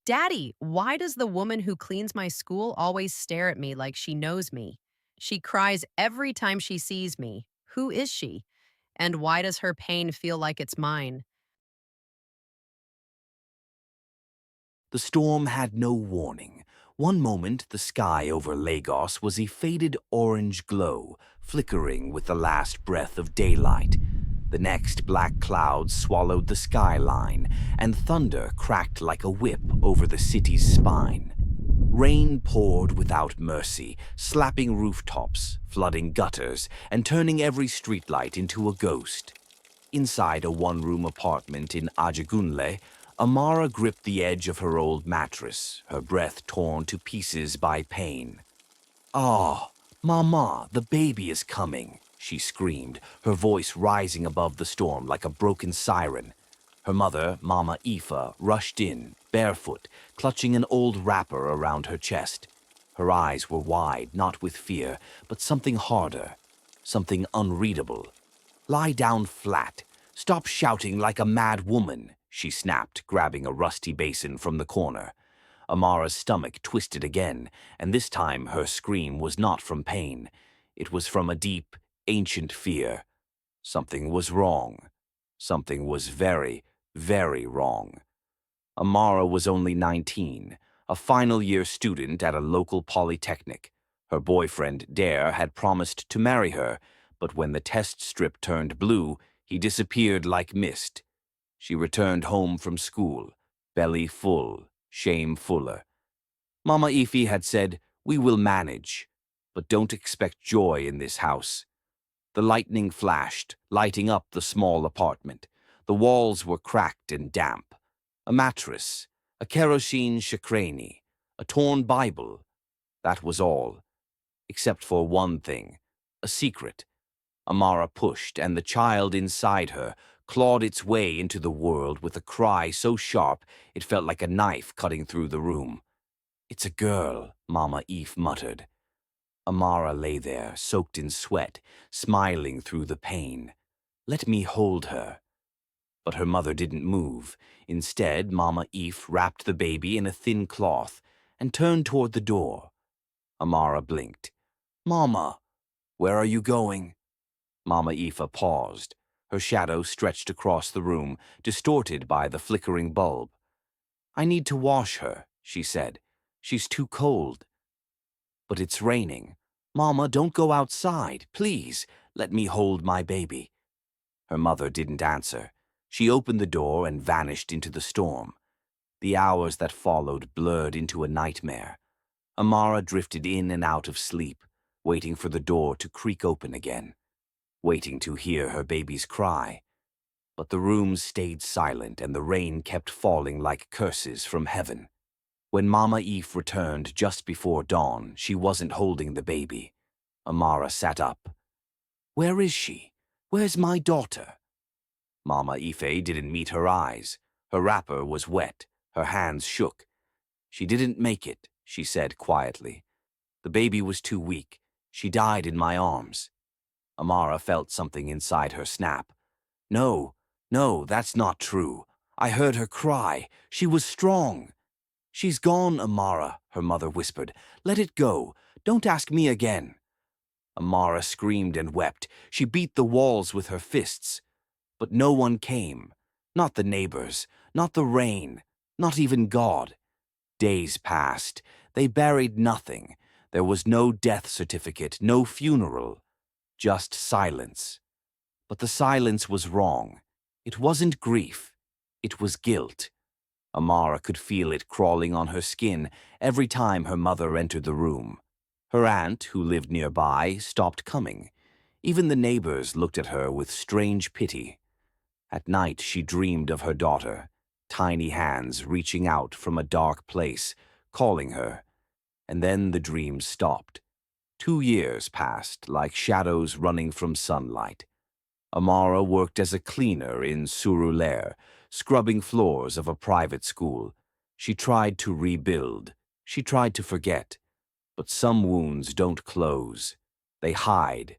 Daddy, why does the woman who cleans my school always stare at me like she knows me? She cries every time she sees me. Who is she? And why does her pain feel like it's mine? The storm had no warning. One moment, the sky over Lagos was a faded orange glow, flickering with the last breath of daylight. The next, black clouds swallowed the skyline, and thunder cracked like a whip over the city's spine. Rain poured without mercy, slapping rooftops, flooding gutters, and turning every streetlight into a ghost. Inside a one-room apartment in Ajegunle, Amara gripped the edge of her old mattress, her breath torn to pieces by pain. "Ah, Mama, the baby is coming," she screamed, her voice rising above the storm like a broken siren. Her mother, Mama Ifa, rushed in, barefoot, clutching an old wrapper around her chest. Her eyes were wide, not with fear, but something harder, something unreadable. "Lie down flat. Stop shouting like a mad woman," she snapped, grabbing a rusty basin from the corner. Amara's stomach twisted again, and this time her scream was not from pain. It was from a deep, ancient fear. Something was wrong. Something was very, very wrong. Amara was only 19, a final-year student at a local polytechnic. Her boyfriend, Dare, had promised to marry her, but when the test strip turned blue, he disappeared like mist. She returned home from school, belly full, shame fuller. Mama Ify had said, "We will manage, but don't expect joy in this house." The lightning flashed, lighting up the small apartment. The walls were cracked and damp. A mattress, a kerosene shakrani, a torn Bible. That was all. Except for one thing, a secret. Amara pushed, and the child inside her clawed its way into the world with a cry so sharp it felt like a knife cutting through the room. "It's a girl," Mama Eve muttered. Amara lay there, soaked in sweat, smiling through the pain. "Let me hold her." But her mother didn't move. Instead, Mama Eve wrapped the baby in a thin cloth and turned toward the door. Amara blinked. "Mama, where are you going?" Mama Aoife paused. Her shadow stretched across the room, distorted by the flickering bulb. "I need to wash her," she said. "She's too cold." "But it's raining. Mama, don't go outside. Please, let me hold my baby." Her mother didn't answer. She opened the door and vanished into the storm. The hours that followed blurred into a nightmare. Amara drifted in and out of sleep, waiting for the door to creak open again, waiting to hear her baby's cry. But the room stayed silent and the rain kept falling like curses from heaven. When Mama Eve returned just before dawn, she wasn't holding the baby. Amara sat up. "Where is she? Where's my daughter?" Mama Ife didn't meet her eyes. Her wrapper was wet. Her hands shook. "She didn't make it," she said quietly. "The baby was too weak. She died in my arms." Amara felt something inside her snap. "No, no, that's not true. I heard her cry. She was strong." "She's gone, Amara," her mother whispered. "Let it go. Don't ask me again." Amara screamed and wept. She beat the walls with her fists. But no one came. Not the neighbors, not the rain, not even God. Days passed. They buried nothing. There was no death certificate, no funeral. Just silence. But the silence was wrong. It wasn't grief. It was guilt. Amara could feel it crawling on her skin every time her mother entered the room. Her aunt, who lived nearby, stopped coming. Even the neighbors looked at her with strange pity. At night she dreamed of her daughter, tiny hands reaching out from a dark place, calling her. And then the dreams stopped. 2 years passed, like shadows running from sunlight. Amara worked as a cleaner in Surulere, scrubbing floors of a private school. She tried to rebuild. She tried to forget. But some wounds don't close. They hide.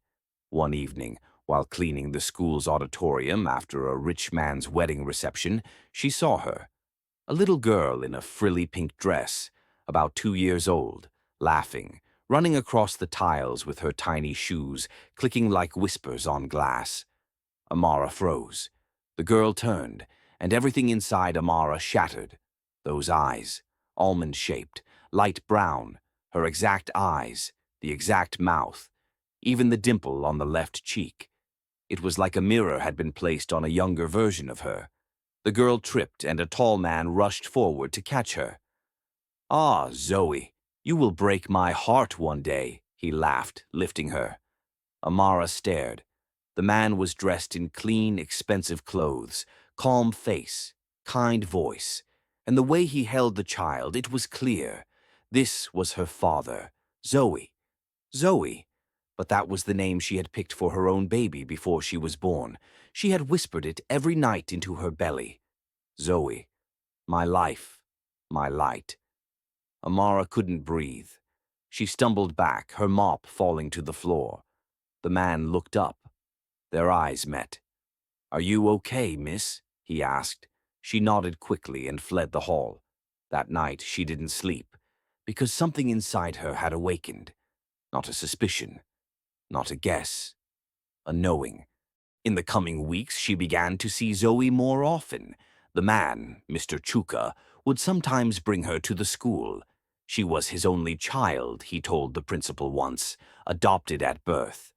One evening, while cleaning the school's auditorium after a rich man's wedding reception, she saw her. A little girl in a frilly pink dress, about 2 years old, laughing, running across the tiles with her tiny shoes, clicking like whispers on glass. Amara froze. The girl turned, and everything inside Amara shattered. Those eyes, almond-shaped, light brown, her exact eyes, the exact mouth, even the dimple on the left cheek. It was like a mirror had been placed on a younger version of her. The girl tripped, and a tall man rushed forward to catch her. "Ah, Zoe, you will break my heart one day," he laughed, lifting her. Amara stared. The man was dressed in clean, expensive clothes, calm face, kind voice, and the way he held the child, it was clear. This was her father, Zoe. Zoe. But that was the name she had picked for her own baby before she was born. She had whispered it every night into her belly. Zoe. My life. My light. Amara couldn't breathe. She stumbled back, her mop falling to the floor. The man looked up. Their eyes met. "Are you okay, miss?" he asked. She nodded quickly and fled the hall. That night she didn't sleep, because something inside her had awakened. Not a suspicion, not a guess, a knowing. In the coming weeks she began to see Zoe more often. The man, Mr. Chuka, would sometimes bring her to the school. She was his only child, he told the principal once, adopted at birth.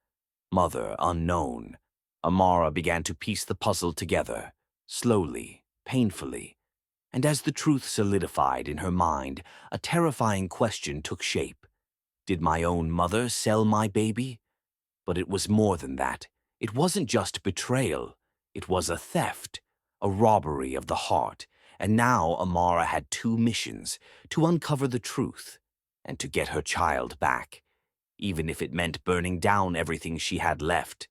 Mother unknown. Amara began to piece the puzzle together, slowly, painfully. And as the truth solidified in her mind, a terrifying question took shape. Did my own mother sell my baby? But it was more than that. It wasn't just betrayal. It was a theft, a robbery of the heart. And now Amara had two missions: to uncover the truth and to get her child back, even if it meant burning down everything she had left.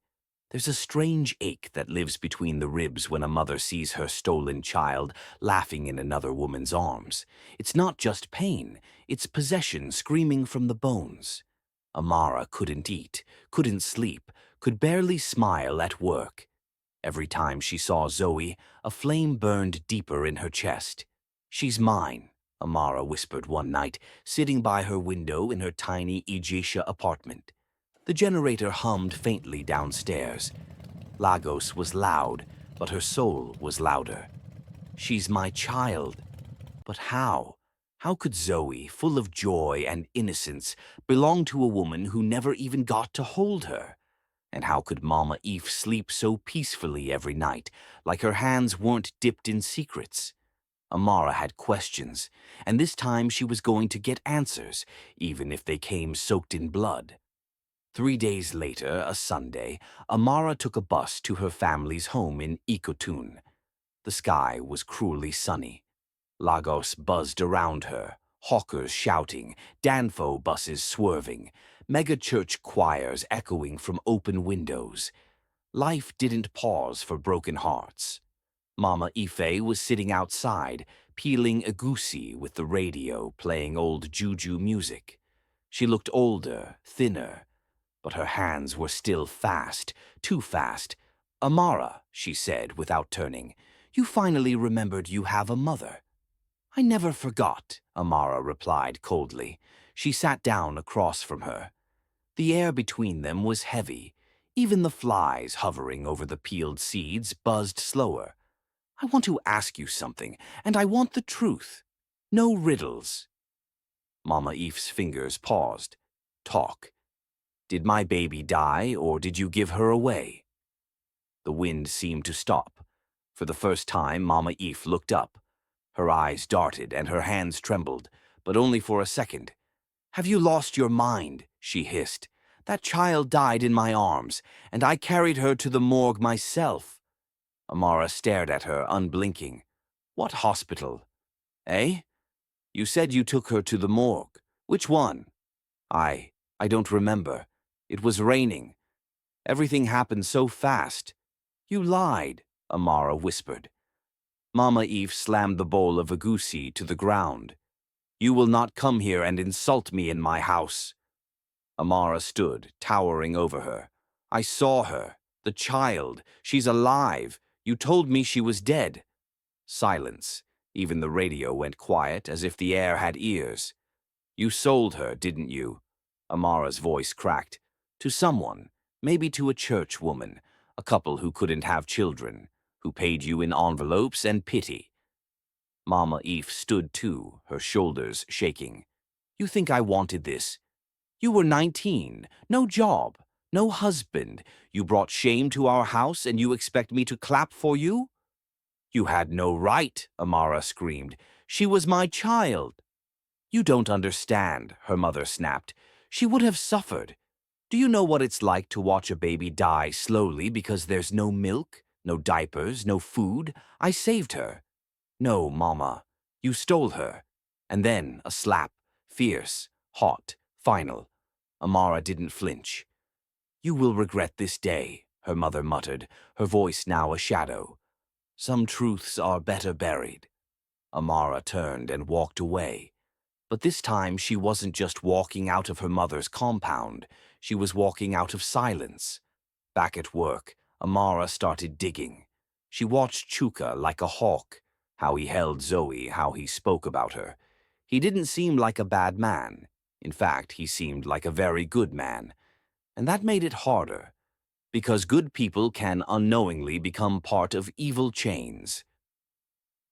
There's a strange ache that lives between the ribs when a mother sees her stolen child laughing in another woman's arms. It's not just pain, it's possession screaming from the bones. Amara couldn't eat, couldn't sleep, could barely smile at work. Every time she saw Zoe, a flame burned deeper in her chest. "She's mine," Amara whispered one night, sitting by her window in her tiny Ajegunle apartment. The generator hummed faintly downstairs. Lagos was loud, but her soul was louder. "She's my child." But how? How could Zoe, full of joy and innocence, belong to a woman who never even got to hold her? And how could Mama Eve sleep so peacefully every night, like her hands weren't dipped in secrets? Amara had questions, and this time she was going to get answers, even if they came soaked in blood. 3 days later, a Sunday, Amara took a bus to her family's home in Ikotun. The sky was cruelly sunny. Lagos buzzed around her, hawkers shouting, Danfo buses swerving, mega-church choirs echoing from open windows. Life didn't pause for broken hearts. Mama Ife was sitting outside, peeling egusi with the radio playing old juju music. She looked older, thinner, but her hands were still fast, too fast. "Amara," she said without turning, "you finally remembered you have a mother." "I never forgot," Amara replied coldly. She sat down across from her. The air between them was heavy. Even the flies hovering over the peeled seeds buzzed slower. "I want to ask you something, and I want the truth. No riddles." Mama Eve's fingers paused. "Talk. Did my baby die, or did you give her away?" The wind seemed to stop. For the first time, Mama Eve looked up. Her eyes darted and her hands trembled, but only for a second. "Have you lost your mind?" she hissed. "That child died in my arms, and I carried her to the morgue myself." Amara stared at her, unblinking. "What hospital?" "Eh? You said you took her to the morgue. Which one?" I don't remember. It was raining. Everything happened so fast." "You lied," Amara whispered. Mama Eve slammed the bowl of egusi to the ground. "You will not come here and insult me in my house." Amara stood, towering over her. "I saw her. The child. She's alive. You told me she was dead." Silence. Even the radio went quiet, as if the air had ears. You sold her, didn't you? Amara's voice cracked. To someone, maybe to a church woman, a couple who couldn't have children, who paid you in envelopes and pity. Mama Eve stood too, her shoulders shaking. You think I wanted this? You were 19, no job, no husband. You brought shame to our house and you expect me to clap for you? You had no right, Amara screamed. She was my child. You don't understand, her mother snapped. She would have suffered. Do you know what it's like to watch a baby die slowly because there's no milk, no diapers, no food? I saved her. No, Mama. You stole her. And then a slap, fierce, hot, final. Amara didn't flinch. You will regret this day, her mother muttered, her voice now a shadow. Some truths are better buried. Amara turned and walked away. But this time she wasn't just walking out of her mother's compound. She was walking out of silence. Back at work, Amara started digging. She watched Chuka like a hawk, how he held Zoe, how he spoke about her. He didn't seem like a bad man. In fact, he seemed like a very good man. And that made it harder, because good people can unknowingly become part of evil chains.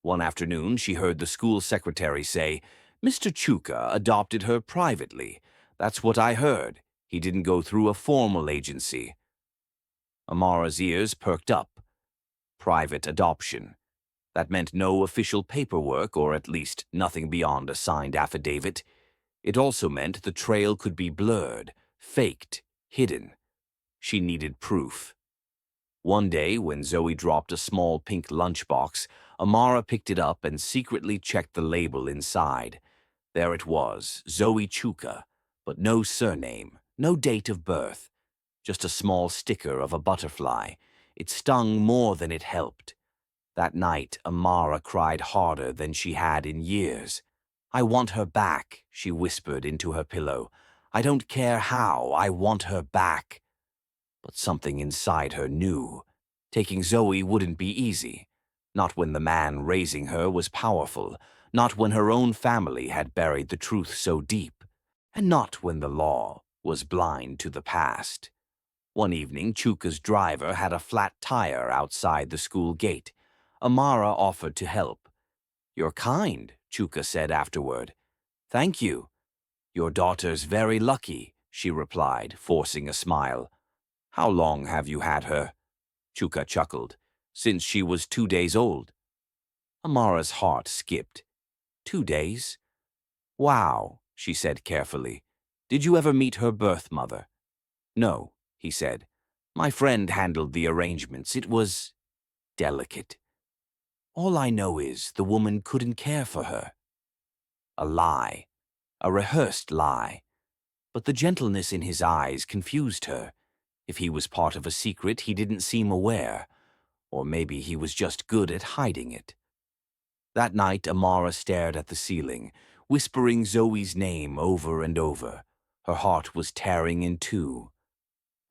One afternoon, she heard the school secretary say, Mr. Chuka adopted her privately. That's what I heard. He didn't go through a formal agency. Amara's ears perked up. Private adoption. That meant no official paperwork, or at least nothing beyond a signed affidavit. It also meant the trail could be blurred, faked, hidden. She needed proof. One day, when Zoe dropped a small pink lunchbox, Amara picked it up and secretly checked the label inside. There it was, Zoe Chuka, but no surname, no date of birth, just a small sticker of a butterfly. It stung more than it helped. That night, Amara cried harder than she had in years. I want her back, she whispered into her pillow. I don't care how, I want her back. But something inside her knew. Taking Zoe wouldn't be easy. Not when the man raising her was powerful, not when her own family had buried the truth so deep, and not when the law was blind to the past. One evening, Chuka's driver had a flat tire outside the school gate. Amara offered to help. You're kind, Chuka said afterward. Thank you. Your daughter's very lucky, she replied, forcing a smile. How long have you had her? Chuka chuckled. Since she was 2 days old. Amara's heart skipped. 2 days? Wow, she said carefully. Did you ever meet her birth mother? No, he said. My friend handled the arrangements. It was delicate. All I know is the woman couldn't care for her. A lie. A rehearsed lie. But the gentleness in his eyes confused her. If he was part of a secret, he didn't seem aware. Or maybe he was just good at hiding it. That night, Amara stared at the ceiling, whispering Zoe's name over and over. Her heart was tearing in two.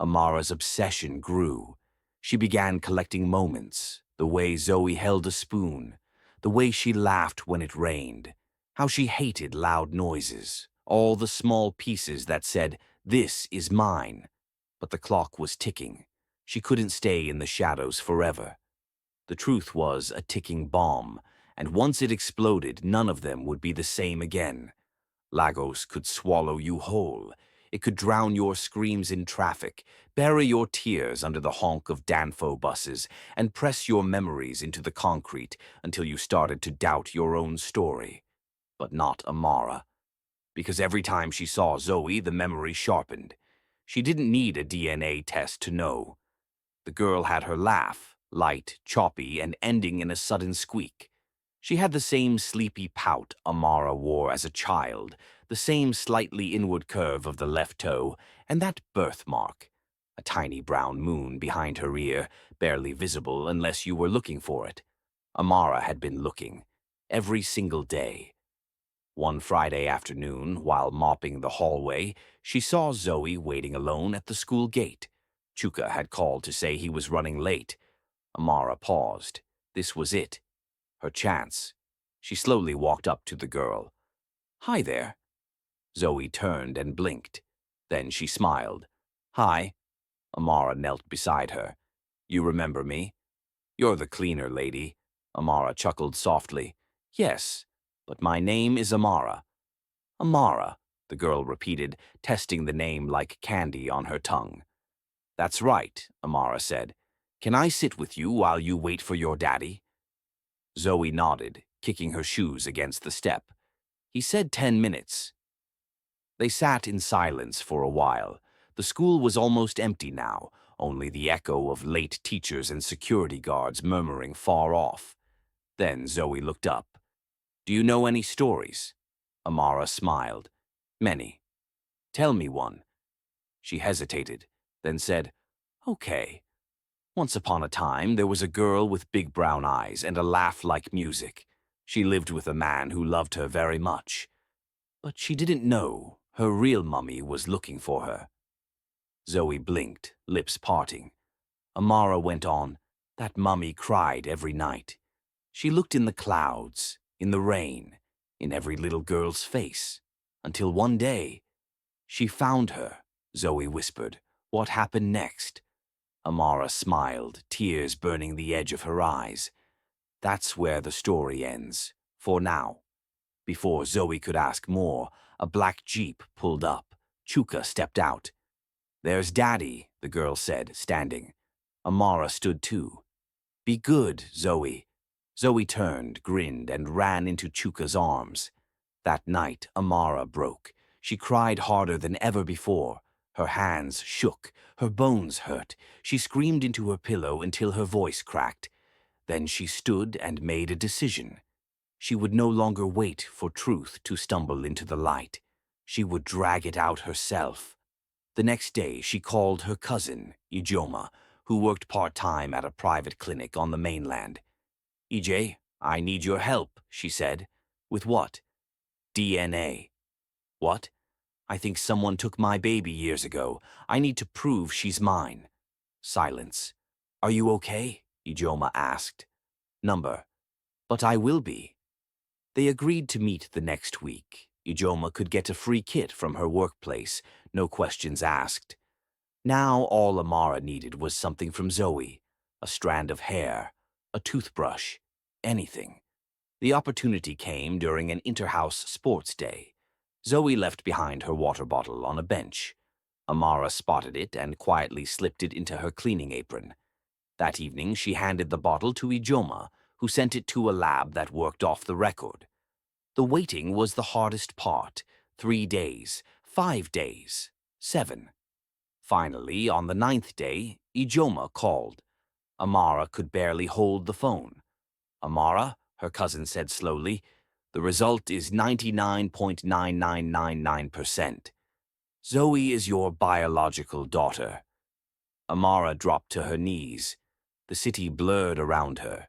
Amara's obsession grew. She began collecting moments, the way Zoe held a spoon, the way she laughed when it rained, how she hated loud noises, all the small pieces that said, "This is mine." But the clock was ticking. She couldn't stay in the shadows forever. The truth was a ticking bomb, and once it exploded, none of them would be the same again. Lagos could swallow you whole. It could drown your screams in traffic, bury your tears under the honk of Danfo buses, and press your memories into the concrete until you started to doubt your own story. But not Amara. Because every time she saw Zoe, the memory sharpened. She didn't need a DNA test to know. The girl had her laugh, light, choppy, and ending in a sudden squeak. She had the same sleepy pout Amara wore as a child, the same slightly inward curve of the left toe, and that birthmark. A tiny brown moon behind her ear, barely visible unless you were looking for it. Amara had been looking, every single day. One Friday afternoon, while mopping the hallway, she saw Zoe waiting alone at the school gate. Chuka had called to say he was running late. Amara paused. This was it. Her chance. She slowly walked up to the girl. "Hi there." Zoe turned and blinked. Then she smiled. "Hi." Amara knelt beside her. "You remember me?" "You're the cleaner lady." Amara chuckled softly. "Yes, but my name is Amara." "Amara," the girl repeated, testing the name like candy on her tongue. "That's right," Amara said. "Can I sit with you while you wait for your daddy?" Zoe nodded, kicking her shoes against the step. "He said 10 minutes." They sat in silence for a while. The school was almost empty now, only the echo of late teachers and security guards murmuring far off. Then Zoe looked up. "Do you know any stories?" Amara smiled. "Many." "Tell me one." She hesitated, then said, "Okay. Once upon a time, there was a girl with big brown eyes and a laugh like music. She lived with a man who loved her very much. But she didn't know her real mummy was looking for her." Zoe blinked, lips parting. Amara went on, "That mummy cried every night. She looked in the clouds, in the rain, in every little girl's face, until one day, she found her," Zoe whispered. "What happened next?" Amara smiled, tears burning the edge of her eyes. "That's where the story ends, for now." Before Zoe could ask more, a black jeep pulled up. Chuka stepped out. "There's Daddy," the girl said, standing. Amara stood too. "Be good, Zoe." Zoe turned, grinned, and ran into Chuka's arms. That night, Amara broke. She cried harder than ever before. Her hands shook. Her bones hurt. She screamed into her pillow until her voice cracked. Then she stood and made a decision. She would no longer wait for truth to stumble into the light. She would drag it out herself. The next day, she called her cousin, Ijoma, who worked part-time at a private clinic on the mainland. "EJ, I need your help," she said. "With what?" "DNA." "What?" "I think someone took my baby years ago. I need to prove she's mine." Silence. "Are you okay?" Ijoma asked. "Number. But I will be." They agreed to meet the next week. Ijoma could get a free kit from her workplace, no questions asked. Now all Amara needed was something from Zoe, a strand of hair, a toothbrush, anything. The opportunity came during an inter-house sports day. Zoe left behind her water bottle on a bench. Amara spotted it and quietly slipped it into her cleaning apron. That evening, she handed the bottle to Ijoma, who sent it to a lab that worked off the record. The waiting was the hardest part. 3 days, 5 days, 7. Finally, on the 9th day, Ijoma called. Amara could barely hold the phone. "Amara," her cousin said slowly, "the result is 99.9999%. Zoe is your biological daughter." Amara dropped to her knees. The city blurred around her.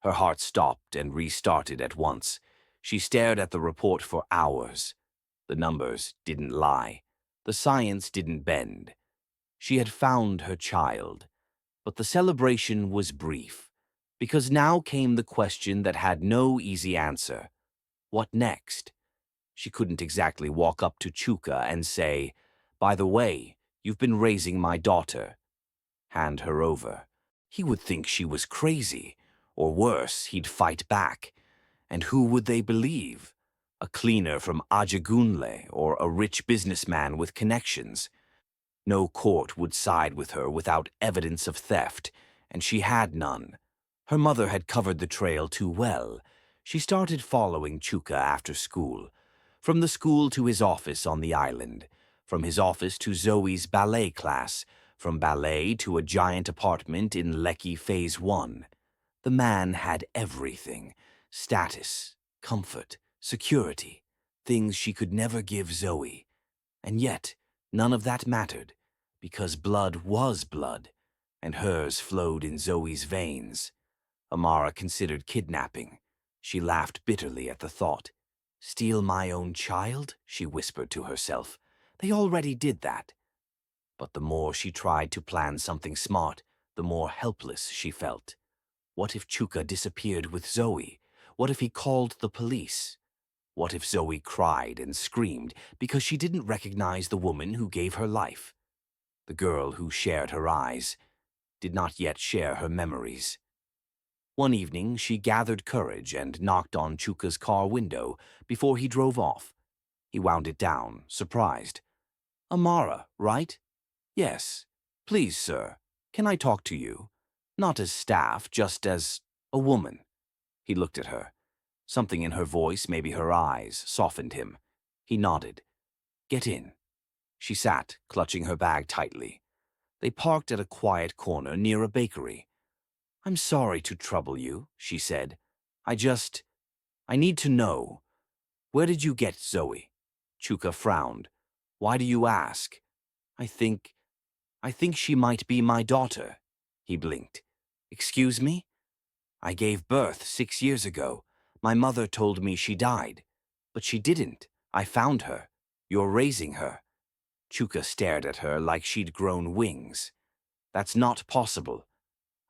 Her heart stopped and restarted at once. She stared at the report for hours. The numbers didn't lie. The science didn't bend. She had found her child. But the celebration was brief, because now came the question that had no easy answer. What next? She couldn't exactly walk up to Chuka and say, "By the way, you've been raising my daughter." Hand her over. He would think she was crazy, or worse, he'd fight back. And who would they believe? A cleaner from Ajegunle or a rich businessman with connections? No court would side with her without evidence of theft, and she had none. Her mother had covered the trail too well. She started following Chuka after school. From the school to his office on the island. From his office to Zoe's ballet class. From ballet to a giant apartment in Lekki Phase 1. The man had everything. Status, comfort, security. Things she could never give Zoe. And yet, none of that mattered, because blood was blood, and hers flowed in Zoe's veins. Amara considered kidnapping. She laughed bitterly at the thought. "Steal my own child?" she whispered to herself. "They already did that." But the more she tried to plan something smart, the more helpless she felt. What if Chuka disappeared with Zoe? What if he called the police? What if Zoe cried and screamed because she didn't recognize the woman who gave her life? The girl who shared her eyes did not yet share her memories. One evening, she gathered courage and knocked on Chuka's car window before he drove off. He wound it down, surprised. Amara, right? Yes. Please, sir, can I talk to you? Not as staff, just as a woman. He looked at her. Something in her voice, maybe her eyes, softened him. He nodded. Get in. She sat, clutching her bag tightly. They parked at a quiet corner near a bakery. I'm sorry to trouble you, she said. I need to know. Where did you get Zoe? Chuka frowned. Why do you ask? I think she might be my daughter. He blinked. Excuse me? I gave birth 6 years ago. My mother told me she died. But she didn't. I found her. You're raising her. Chuka stared at her like she'd grown wings. That's not possible.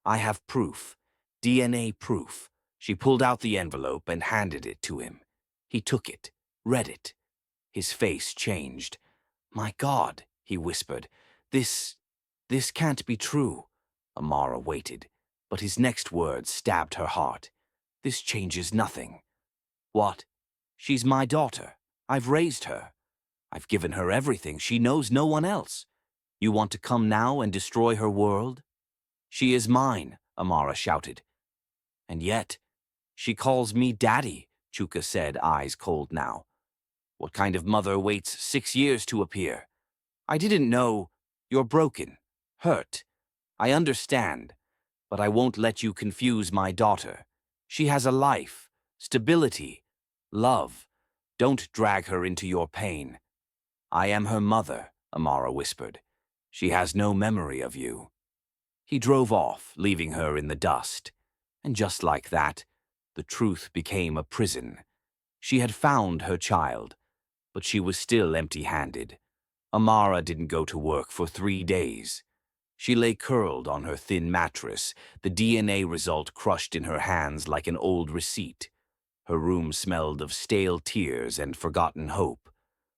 I have proof. DNA proof. She pulled out the envelope and handed it to him. He took it, read it. His face changed. My God, he whispered. This can't be true. Amara waited, but his next words stabbed her heart. This changes nothing. What? She's my daughter. I've raised her. I've given her everything. She knows no one else. You want to come now and destroy her world? She is mine, Amara shouted. And yet, she calls me daddy, Chuka said, eyes cold now. What kind of mother waits 6 years to appear? I didn't know. You're broken, hurt. I understand, but I won't let you confuse my daughter. She has a life, stability, love. Don't drag her into your pain. I am her mother, Amara whispered. She has no memory of you. He drove off, leaving her in the dust. And just like that, the truth became a prison. She had found her child, but she was still empty-handed. Amara didn't go to work for 3 days. She lay curled on her thin mattress, the DNA result crushed in her hands like an old receipt. Her room smelled of stale tears and forgotten hope.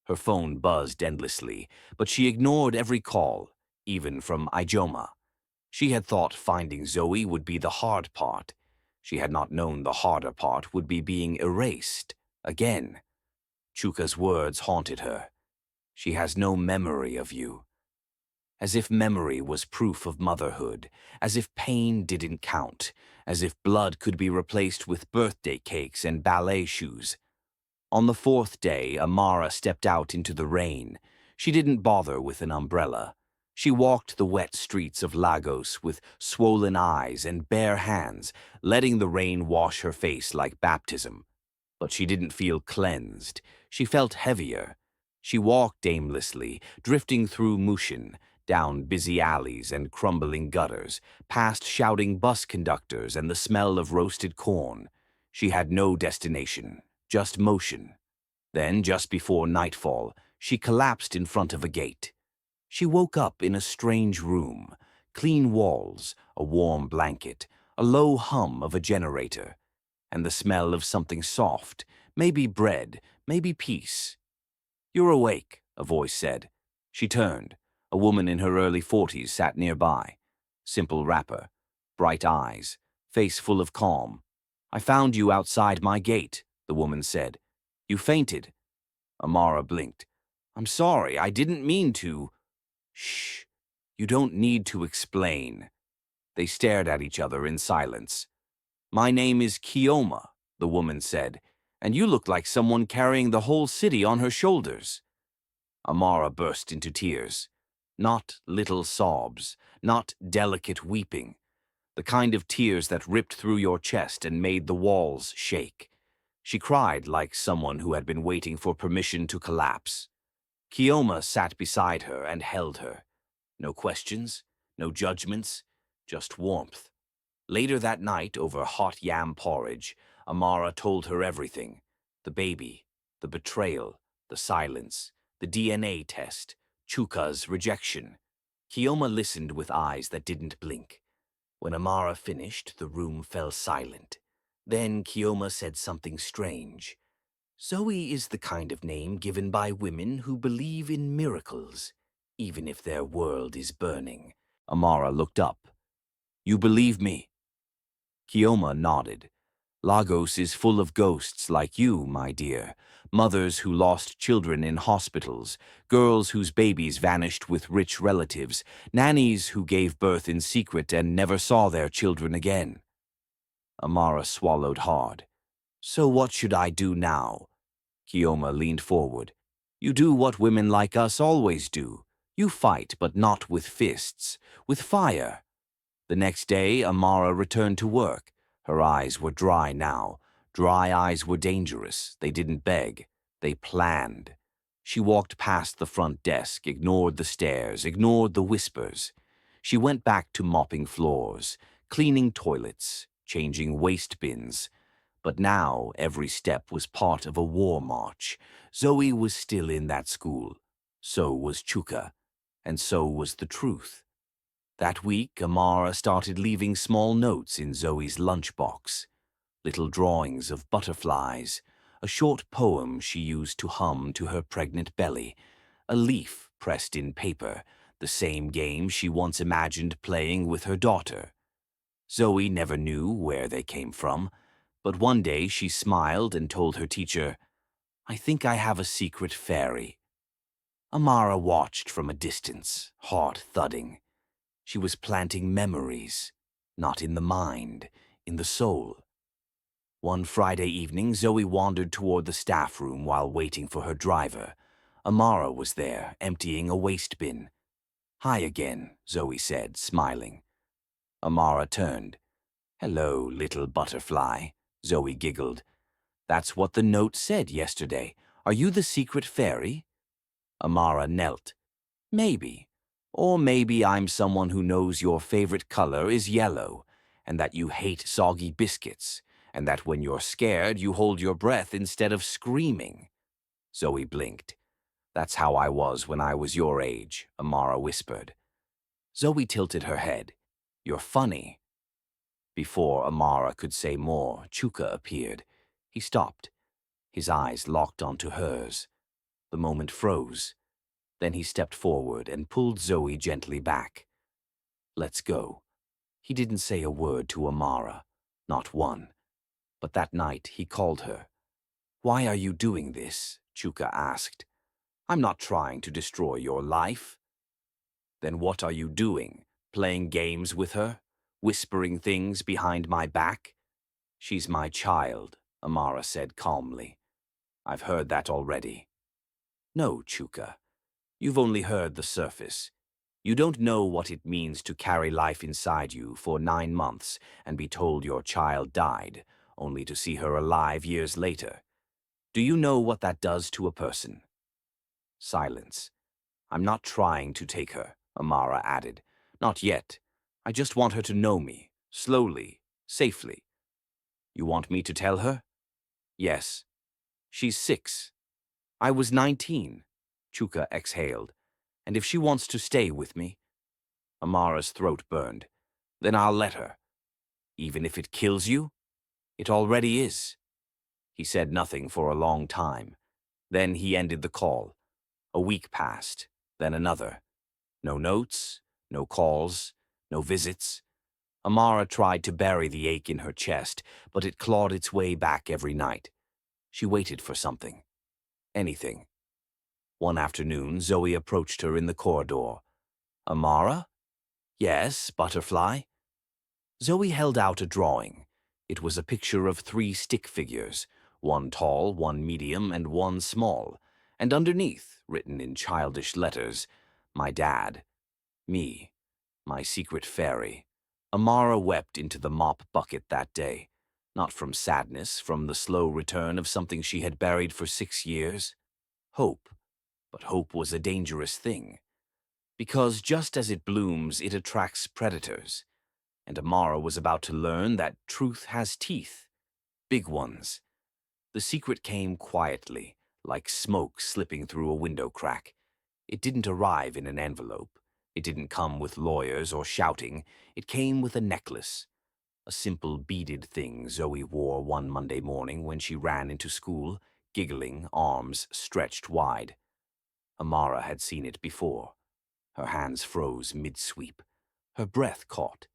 Her phone buzzed endlessly, but she ignored every call, even from Ijoma. She had thought finding Zoe would be the hard part. She had not known the harder part would be being erased, again. Chuka's words haunted her. She has no memory of you. As if memory was proof of motherhood, as if pain didn't count, as if blood could be replaced with birthday cakes and ballet shoes. On the 4th day, Amara stepped out into the rain. She didn't bother with an umbrella. She walked the wet streets of Lagos with swollen eyes and bare hands, letting the rain wash her face like baptism. But she didn't feel cleansed. She felt heavier. She walked aimlessly, drifting through Mushin, down busy alleys and crumbling gutters, past shouting bus conductors and the smell of roasted corn. She had no destination, just motion. Then, just before nightfall, she collapsed in front of a gate. She woke up in a strange room, clean walls, a warm blanket, a low hum of a generator, and the smell of something soft, maybe bread, maybe peace. You're awake, a voice said. She turned. A woman in her early 40s sat nearby. Simple wrapper, bright eyes, face full of calm. I found you outside my gate, the woman said. You fainted. Amara blinked. I'm sorry, I didn't mean to. Shh. You don't need to explain. They stared at each other in silence. My name is Kioma, the woman said, and you look like someone carrying the whole city on her shoulders. Amara burst into tears. Not little sobs, not delicate weeping. The kind of tears that ripped through your chest and made the walls shake. She cried like someone who had been waiting for permission to collapse. Kioma sat beside her and held her. No questions, no judgments, just warmth. Later that night, over hot yam porridge, Amara told her everything. The baby, the betrayal, the silence, the DNA test, Chuka's rejection. Kioma listened with eyes that didn't blink. When Amara finished, the room fell silent. Then Kioma said something strange. Zoe is the kind of name given by women who believe in miracles, even if their world is burning. Amara looked up. You believe me? Kioma nodded. Lagos is full of ghosts like you, my dear. Mothers who lost children in hospitals, girls whose babies vanished with rich relatives, nannies who gave birth in secret and never saw their children again. Amara swallowed hard. So what should I do now? Kioma leaned forward. You do what women like us always do. You fight, but not with fists, with fire. The next day, Amara returned to work. Her eyes were dry now. Dry eyes were dangerous. They didn't beg. They planned. She walked past the front desk, ignored the stares, ignored the whispers. She went back to mopping floors, cleaning toilets, changing waste bins. But now every step was part of a war march. Zoe was still in that school. So was Chuka. And so was the truth. That week, Amara started leaving small notes in Zoe's lunchbox. Little drawings of butterflies, a short poem she used to hum to her pregnant belly, a leaf pressed in paper, the same game she once imagined playing with her daughter. Zoe never knew where they came from, but one day she smiled and told her teacher, I think I have a secret fairy. Amara watched from a distance, heart thudding. She was planting memories, not in the mind, in the soul. One Friday evening, Zoe wandered toward the staff room while waiting for her driver. Amara was there, emptying a waste bin. Hi again, Zoe said, smiling. Amara turned. Hello, little butterfly, Zoe giggled. That's what the note said yesterday. Are you the secret fairy? Amara knelt. Maybe. Or maybe I'm someone who knows your favorite color is yellow, and that you hate soggy biscuits, and that when you're scared you hold your breath instead of screaming. Zoe blinked. That's how I was when I was your age, Amara whispered. Zoe tilted her head. You're funny. Before Amara could say more, Chuka appeared. He stopped. His eyes locked onto hers. The moment froze. Then he stepped forward and pulled Zoe gently back. Let's go. He didn't say a word to Amara, not one. But that night he called her. Why are you doing this? Chuka asked. I'm not trying to destroy your life. Then what are you doing? Playing games with her? Whispering things behind my back? She's my child, Amara said calmly. I've heard that already. No, Chuka. You've only heard the surface. You don't know what it means to carry life inside you for 9 months and be told your child died, only to see her alive years later. Do you know what that does to a person? Silence. I'm not trying to take her, Amara added. Not yet. I just want her to know me, slowly, safely. You want me to tell her? Yes. She's 6. I was 19. Chuka exhaled. And if she wants to stay with me? Amara's throat burned. Then I'll let her. Even if it kills you? It already is. He said nothing for a long time. Then he ended the call. A week passed, then another. No notes, no calls, no visits. Amara tried to bury the ache in her chest, but it clawed its way back every night. She waited for something. Anything. One afternoon, Zoe approached her in the corridor. Amara? Yes, butterfly. Zoe held out a drawing. It was a picture of 3 stick figures, one tall, one medium, and one small, and underneath, written in childish letters, my dad, me, my secret fairy. Amara wept into the mop bucket that day, not from sadness, from the slow return of something she had buried for 6 years. Hope. But hope was a dangerous thing. Because just as it blooms, it attracts predators. And Amara was about to learn that truth has teeth. Big ones. The secret came quietly, like smoke slipping through a window crack. It didn't arrive in an envelope. It didn't come with lawyers or shouting. It came with a necklace. a simple beaded thing Zoe wore one Monday morning when she ran into school, giggling, arms stretched wide. Amara had seen it before. Her hands froze mid-sweep. Her breath caught.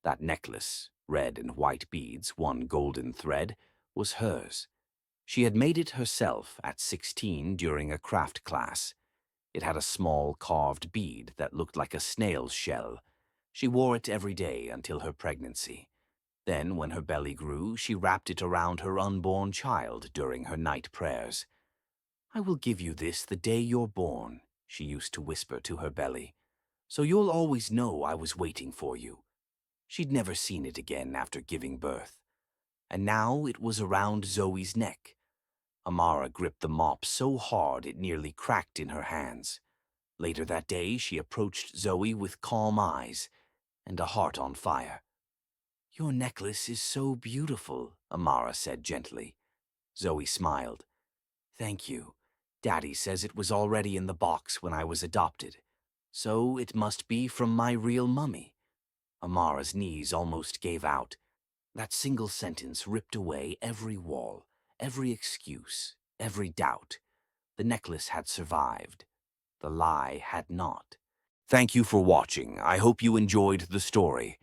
That necklace, red and white beads, one golden thread, was hers. She had made it herself at 16 during a craft class. It had a small carved bead that looked like a snail's shell. She wore it every day until her pregnancy. Then, when her belly grew, she wrapped it around her unborn child during her night prayers. "I will give you this the day you're born," she used to whisper to her belly, "so you'll always know I was waiting for you." She'd never seen it again after giving birth. And now it was around Zoe's neck. Amara gripped the mop so hard it nearly cracked in her hands. Later that day, she approached Zoe with calm eyes and a heart on fire. "Your necklace is so beautiful," Amara said gently. Zoe smiled. "Thank you. Daddy says it was already in the box when I was adopted. So it must be from my real mummy." Amara's knees almost gave out. That single sentence ripped away every wall, every excuse, every doubt. The necklace had survived. The lie had not. Thank you for watching. I hope you enjoyed the story.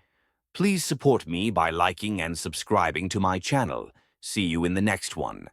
Please support me by liking and subscribing to my channel. See you in the next one.